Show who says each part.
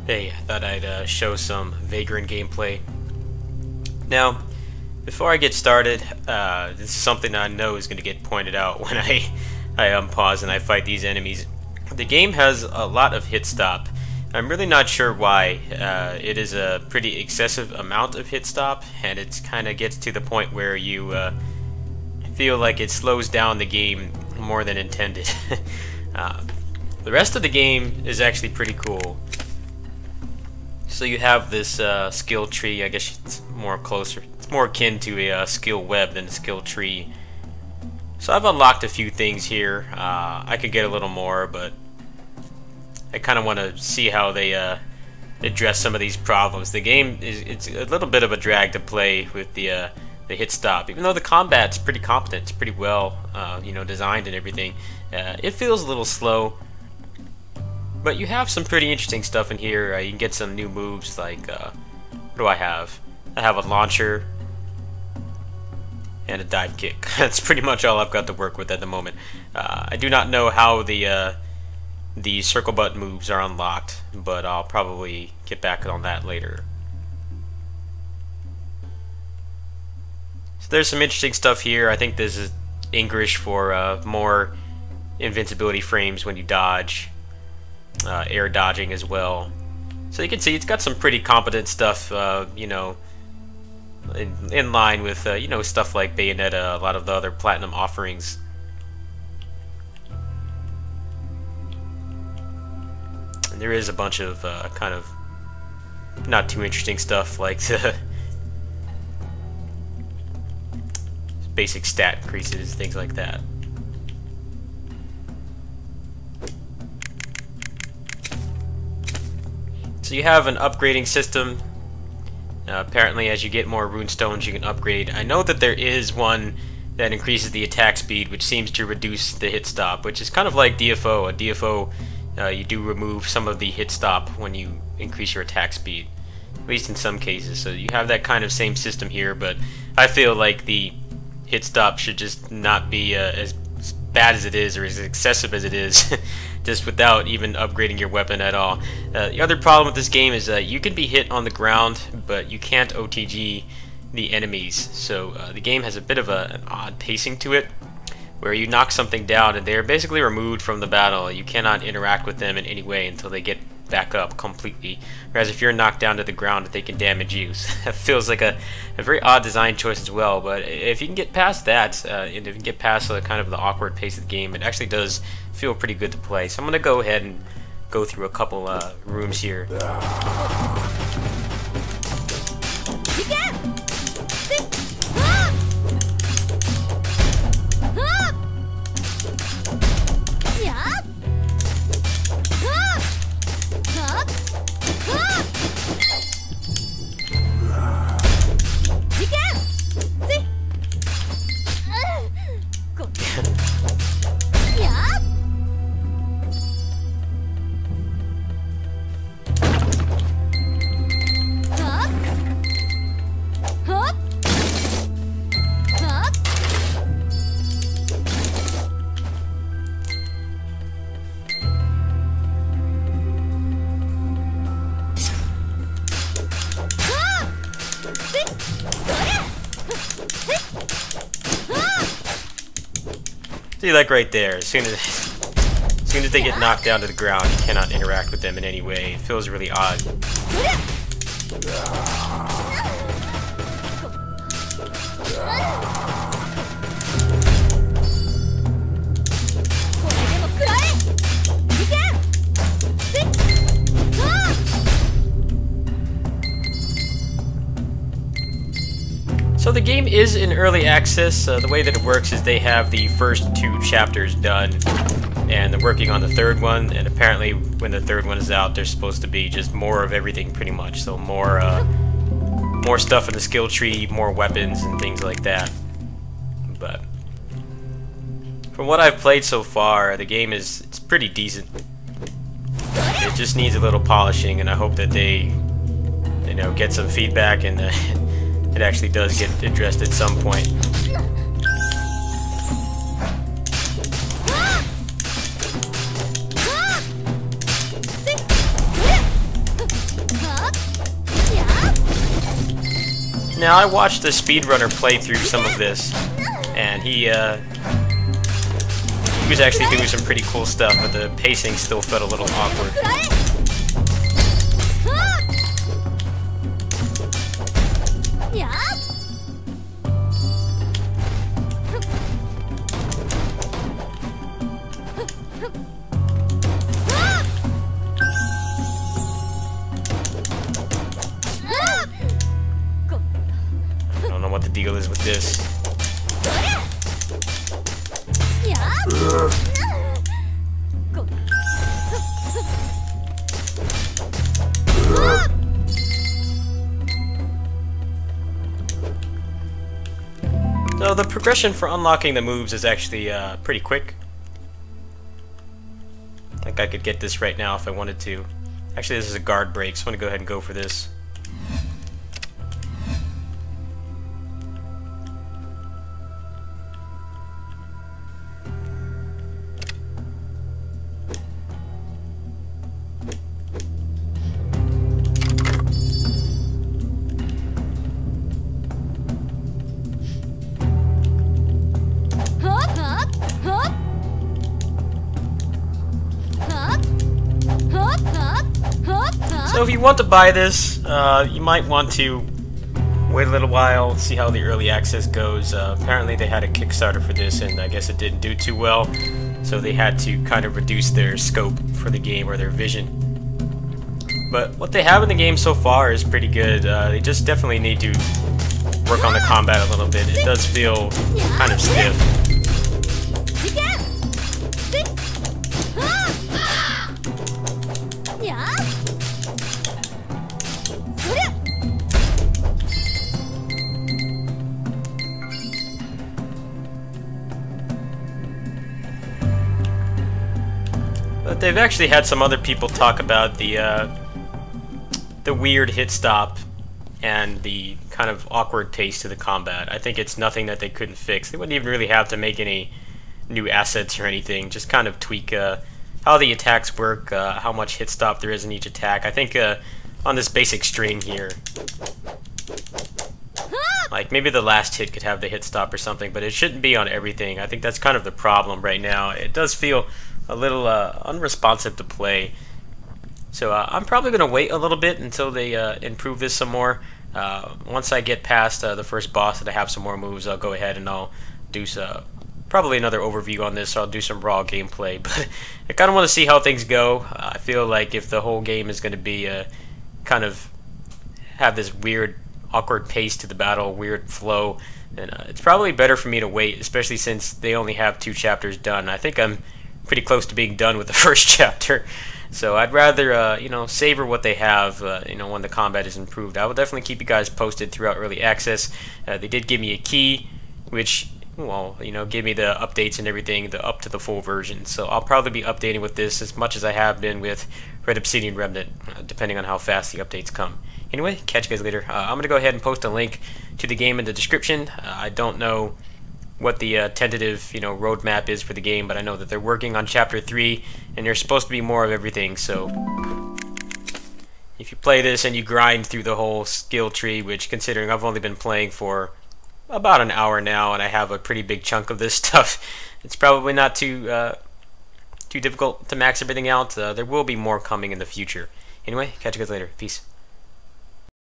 Speaker 1: Hey, I thought I'd show some Vagrant gameplay. Now, before I get started, this is something I know is going to get pointed out when I unpause and I fight these enemies. The game has a lot of hit stop. I'm really not sure why. It is a pretty excessive amount of hit stop, and it kind of gets to the point where you feel like it slows down the game more than intended. The rest of the game is actually pretty cool. So you have this skill tree. I guess it's more akin to a skill web than a skill tree. So I've unlocked a few things here. I could get a little more, but I kind of want to see how they address some of these problems. The game it's a little bit of a drag to play with the hit stop, even though the combat's pretty competent. It's pretty well designed and everything. It feels a little slow. But you have some pretty interesting stuff in here. You can get some new moves like, what do I have? I have a launcher and a dive kick. That's pretty much all I've got to work with at the moment. I do not know how the circle button moves are unlocked, but I'll probably get back on that later. So there's some interesting stuff here. I think this is English for more invincibility frames when you dodge. Air dodging as well. So you can see it's got some pretty competent stuff, in line with, stuff like Bayonetta, a lot of the other Platinum offerings. And there is a bunch of kind of not too interesting stuff like the basic stat increases, things like that. So you have an upgrading system. Apparently as you get more runestones you can upgrade. I know that there is one that increases the attack speed, which seems to reduce the hit stop, which is kind of like DFO. A DFO, you do remove some of the hit stop when you increase your attack speed, at least in some cases. So you have that kind of same system here, but I feel like the hit stop should just not be as bad as it is, or as excessive as it is, just without even upgrading your weapon at all. The other problem with this game is you can be hit on the ground, but you can't OTG the enemies. So the game has a bit of an odd pacing to it, where you knock something down and they're basically removed from the battle. You cannot interact with them in any way until they get back up completely. Whereas if you're knocked down to the ground, they can damage you. So that feels like a very odd design choice as well. But if you can get past that, and if you can get past kind of the awkward pace of the game, it actually does feel pretty good to play. So I'm going to go ahead and go through a couple rooms here. See, like right there, as soon as they get knocked down to the ground, you cannot interact with them in any way. It feels really odd. So the game is in early access. The way that it works is they have the first 2 chapters done, and they're working on the 3rd one, and apparently when the 3rd one is out, there's supposed to be just more of everything pretty much. So more stuff in the skill tree, more weapons and things like that. But from what I've played so far, the game it's pretty decent. It just needs a little polishing, and I hope that they get some feedback and it actually does get addressed at some point. Now, I watched the speedrunner play through some of this, and he was actually doing some pretty cool stuff, but the pacing still felt a little awkward. I don't know what the deal is with this. So the progression for unlocking the moves is actually pretty quick. I think I could get this right now if I wanted to. Actually, this is a guard break, so I'm going to go ahead and go for this. So if you want to buy this, you might want to wait a little while, see how the early access goes. Apparently they had a Kickstarter for this, and I guess it didn't do too well, so they had to kind of reduce their scope for the game, or their vision. But what they have in the game so far is pretty good. They just definitely need to work on the combat a little bit. It does feel kind of stiff. But they've actually had some other people talk about the weird hit stop and the kind of awkward pace to the combat. I think it's nothing that they couldn't fix. They wouldn't even really have to make any new assets or anything. Just kind of tweak how the attacks work, how much hit stop there is in each attack. I think on this basic string here, like maybe the last hit could have the hit stop or something, but it shouldn't be on everything. I think that's kind of the problem right now. It does feel a little unresponsive to play. So I'm probably going to wait a little bit until they improve this some more. Once I get past the first boss and I have some more moves, I'll go ahead and I'll do probably another overview on this. So I'll do some raw gameplay. But I kind of want to see how things go. I feel like if the whole game is going to be kind of have this weird, awkward pace to the battle, weird flow, then it's probably better for me to wait, especially since they only have 2 chapters done. I think I'm pretty close to being done with the first chapter, so I'd rather savor what they have when the combat is improved. I will definitely keep you guys posted throughout early access. They did give me a key, which give me the updates and everything, up to the full version. So I'll probably be updating with this as much as I have been with Red Obsidian Remnant, depending on how fast the updates come. Anyway, catch you guys later. I'm gonna go ahead and post a link to the game in the description. I don't know what the tentative roadmap is for the game, but I know that they're working on chapter 3 and there's supposed to be more of everything. So if you play this and you grind through the whole skill tree, which considering I've only been playing for about an hour now and I have a pretty big chunk of this stuff, it's probably not too difficult to max everything out. There will be more coming in the future. Anyway, catch you guys later. Peace.